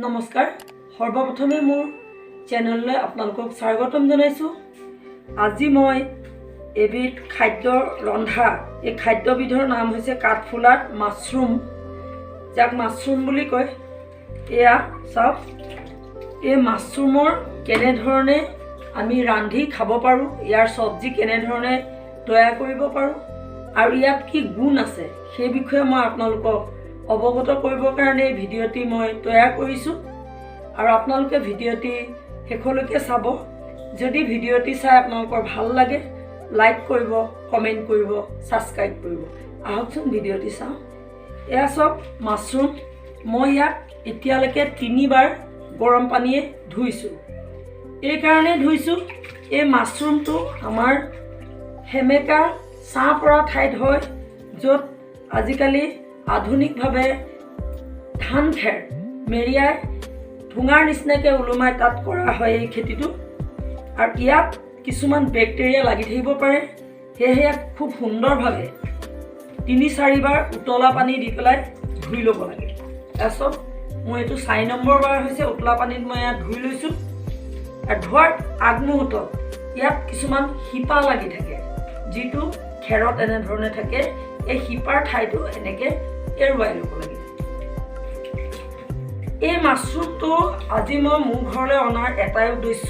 নমস্কাৰ সৰ্বপ্ৰথমে মোৰ চেনেললৈ আপোনালোকক স্বাগতম জনাইছোঁ। আজি মই এবিধ খাদ্য ৰন্ধা এই খাদ্যবিধৰ নাম হৈছে কাঠফুলা মাছৰুম, যাক মাছৰুম বুলি কয়। এয়া চাওক, এই মাছৰুমৰ কেনেধৰণে আমি ৰান্ধি খাব পাৰোঁ, ইয়াৰ চব্জি কেনেধৰণে তৈয়াৰ কৰিব পাৰোঁ আৰু ইয়াত কি গুণ আছে সেই বিষয়ে মই আপোনালোকক অৱগত কৰিবৰ কাৰণে এই ভিডিঅ'টি মই তৈয়াৰ কৰিছোঁ আৰু আপোনালোকে ভিডিঅ'টি শেষলৈকে চাব। যদি ভিডিঅ'টি চাই আপোনালোকৰ ভাল লাগে লাইক কৰিব, কমেণ্ট কৰিব, ছাবস্ক্ৰাইব কৰিব। আহকচোন ভিডিঅ'টি চাওঁ। এয়া চাওক মাছৰুম, মই ইয়াক এতিয়ালৈকে 3বাৰ গৰম পানীয়ে ধুইছোঁ। এইকাৰণে ধুইছোঁ, এই মাছৰুমটো আমাৰ সেমেকা ছাঁ পৰা ঠাইত হয়, য'ত আজিকালি আধুনিকভাৱে ধান খেৰ মেৰিয়াই ঠুঙাৰ নিচিনাকৈ ওলোমাই তাত কৰা হয় এই খেতিটো। আৰু ইয়াত কিছুমান বেক্টেৰিয়া লাগি থাকিব পাৰে, সেয়েহে ইয়াক খুব সুন্দৰভাৱে 3-4বাৰ উতলা পানী দি পেলাই ধুই ল'ব লাগে। তাৰপিছত মোৰ এইটো 4 নম্বৰ বাৰ হৈছে উতলা পানীত মই ইয়াত ধুই লৈছোঁ। আৰু ধোৱাৰ আগমুহূৰ্তত ইয়াত কিছুমান শিপা লাগি থাকে, যিটো খেৰত এনেধৰণে থাকে। এই শিপাৰ ঠাইটো এনেকৈ এৰুৱাই ল'ব লাগে। এই মাছৰুমটো আজি মই মোৰ ঘৰলৈ অনাৰ এটাই উদ্দেশ্য,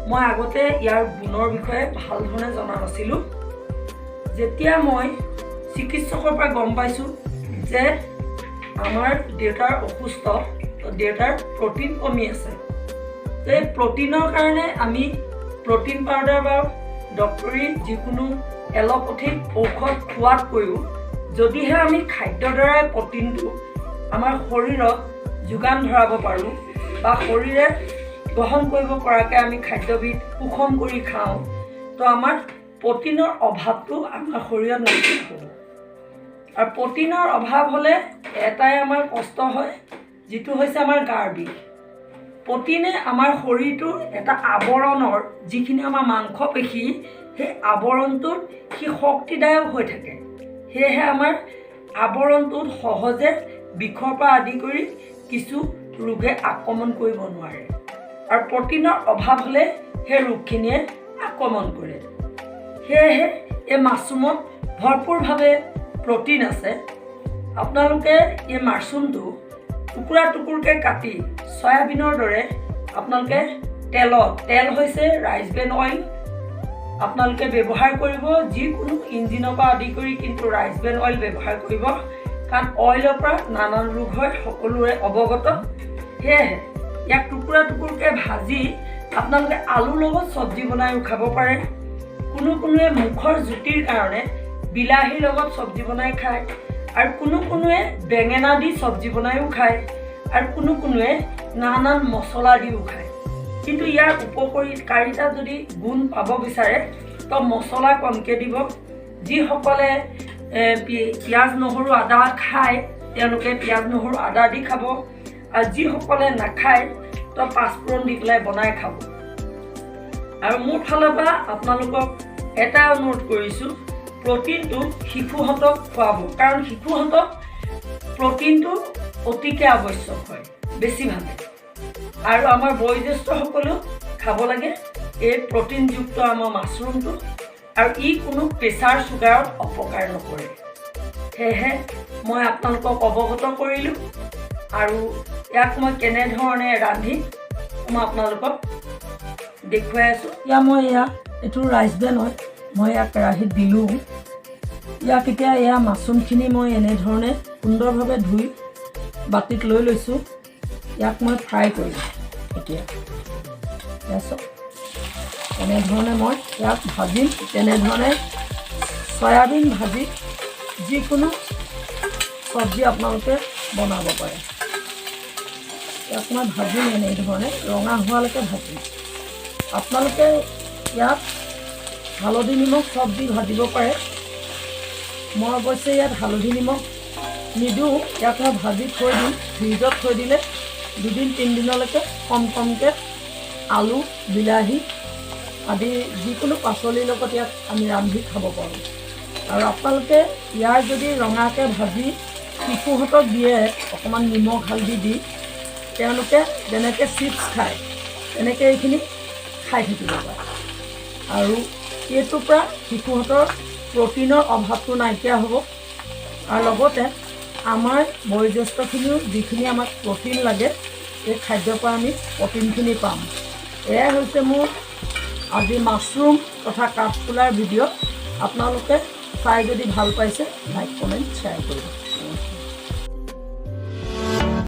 মই আগতে ইয়াৰ গুণৰ বিষয়ে ভাল ধৰণে জনা নাছিলোঁ। যেতিয়া মই চিকিৎসকৰ পৰা গম পাইছোঁ যে আমাৰ দেউতাৰ অসুস্থ, দেউতাৰ প্ৰটিন কমি আছে, এই প্ৰটিনৰ কাৰণে আমি প্ৰটিন পাউডাৰ বা ডক্টৰী যিকোনো এল'পেথিক ঔষধ খোৱাতকৈও যদিহে আমি খাদ্যৰ দ্বাৰাই প্ৰটিনটো আমাৰ শৰীৰত যোগান ধৰাব পাৰোঁ বা শৰীৰে গ্ৰহণ কৰিব পৰাকৈ আমি খাদ্যবিধ সুষম কৰি খাওঁ, তো আমাৰ প্ৰটিনৰ অভাৱটো আমাৰ শৰীৰত নাইকিয়া হ'ব। আৰু প্ৰটিনৰ অভাৱ হ'লে এটাই আমাৰ কষ্ট হয়, যিটো হৈছে আমাৰ গাৰ বিষ। প্ৰটিনে আমাৰ শৰীৰটোৰ এটা আৱৰণৰ, যিখিনি আমাৰ মাংসপেশী, সেই আৱৰণটোত সি শক্তিদায়ক হৈ থাকে। সেয়েহে আমাৰ আৱৰণটোত সহজে বিষৰ পৰা আদি কৰি কিছু ৰোগে আক্ৰমণ কৰিব নোৱাৰে। আৰু প্ৰটিনৰ অভাৱ হ'লে সেই ৰোগখিনিয়ে আক্ৰমণ কৰে। সেয়েহে এই মাছৰুমত ভৰপূৰভাৱে প্ৰটিন আছে। আপোনালোকে এই মাছৰুমটো টুকুৰা টুকুৰকৈ কাটি চয়াবিনৰ দৰে আপোনালোকে তেল হৈছে ৰাইচ ব্ৰেন অইল, আপোনালোকে ব্যৱহাৰ কৰিব। যিকোনো ইঞ্জিনৰ পৰা আদি কৰি কিন্তু ৰাইচ ব্ৰেন অইল ব্যৱহাৰ কৰিব, কাৰণ অইলৰ পৰা নানান ৰোগ হয়, সকলোৰে অৱগত। সেয়েহে ইয়াক টুকুৰা টুকুৰকৈ ভাজি আপোনালোকে আলুৰ লগত চব্জি বনাইও খাব পাৰে। কোনোৱে মুখৰ জুতিৰ কাৰণে বিলাহীৰ লগত চব্জি বনাই খায়, আৰু কোনোৱে বেঙেনা দি চব্জি বনাইও খায়, আৰু কোনোৱে নানান মছলা দিও খায়। কিন্তু ইয়াৰ উপকাৰিতা যদি গুণ পাব বিচাৰে তো মছলা কমকৈ দিব। যিসকলে পিঁয়াজ নহৰু আদা খায় তেওঁলোকে পিঁয়াজ নহৰু আদা দি খাব, আৰু যিসকলে নাখায় তো পাঁচফোৰণ দি পেলাই বনাই খাব। আৰু মোৰ ফালৰ পৰা আপোনালোকক এটা অনুৰোধ কৰিছোঁ, প্ৰটিনটো শিশুহঁতক খুৱাব, কাৰণ শিশুহঁতক প্ৰটিনটো অতিকৈ আৱশ্যক হয় বেছিভাগে। আৰু আমাৰ বয়োজ্যেষ্ঠসকলেও খাব লাগে এই প্ৰটিনযুক্ত আমাৰ মাছৰুমটো, আৰু ই কোনো প্ৰেছাৰ চুগাৰত অপকাৰ নকৰে। সেয়েহে মই আপোনালোকক অৱগত কৰিলোঁ, আৰু ইয়াক মই কেনেধৰণে ৰান্ধি মই আপোনালোকক দেখুৱাই আছোঁ। এইটো ৰাইচ ব্ৰেন অইল, মই ইয়াক কেৰাহীত দিলোঁ। ইয়াক এতিয়া এয়া মাছৰুমখিনি মই এনেধৰণে সুন্দৰভাৱে ধুই বাতিত লৈ লৈছোঁ। ইয়াক মই ফ্ৰাই কৰিম এতিয়া। এনেধৰণে মই ইয়াক ভাজিম। তেনেধৰণে চয়াবিন ভাজি যিকোনো চব্জি আপোনালোকে বনাব পাৰে। ইয়াক মই ভাজিম এনেধৰণে ৰঙা হোৱালৈকে ভাজিম। আপোনালোকে ইয়াত হালধি নিমখ চব দি ভাজিব পাৰে। মই অৱশ্যে ইয়াত হালধি নিমখ নিদিওঁ, ইয়াক মই ভাজি থৈ দিম। ফ্ৰিজত থৈ দিলে 2-3 দিনলৈকে কমকৈ আলু, বিলাহী আদি যিকোনো পাচলিৰ লগত ইয়াক আমি ৰান্ধি খাব পাৰোঁ। আৰু আপোনালোকে ইয়াৰ যদি ৰঙাকৈ ভাজি শিশুহঁতক দিয়ে অকণমান নিমখ হালধি দি, তেওঁলোকে যেনেকৈ চিপছ খায় তেনেকৈ এইখিনি খাই থাকিব পাৰে। আৰু এইটোৰ পৰা শিশুহঁতৰ প্ৰটিনৰ অভাৱটো নাইকিয়া হ'ব আৰু লগতে আমাৰ বয়োজ্যেষ্ঠখিনিও যিখিনি আমাক প্ৰটিন লাগে এই খাদ্যৰ পৰা আমি প্ৰটিনখিনি পাম। এয়াই হৈছে মোৰ আজি মাছৰুম তথা কাঠফুলাৰ ভিডিঅ'। আপোনালোকে চাই যদি ভাল পাইছে লাইক কমেণ্ট শ্বেয়াৰ কৰিব।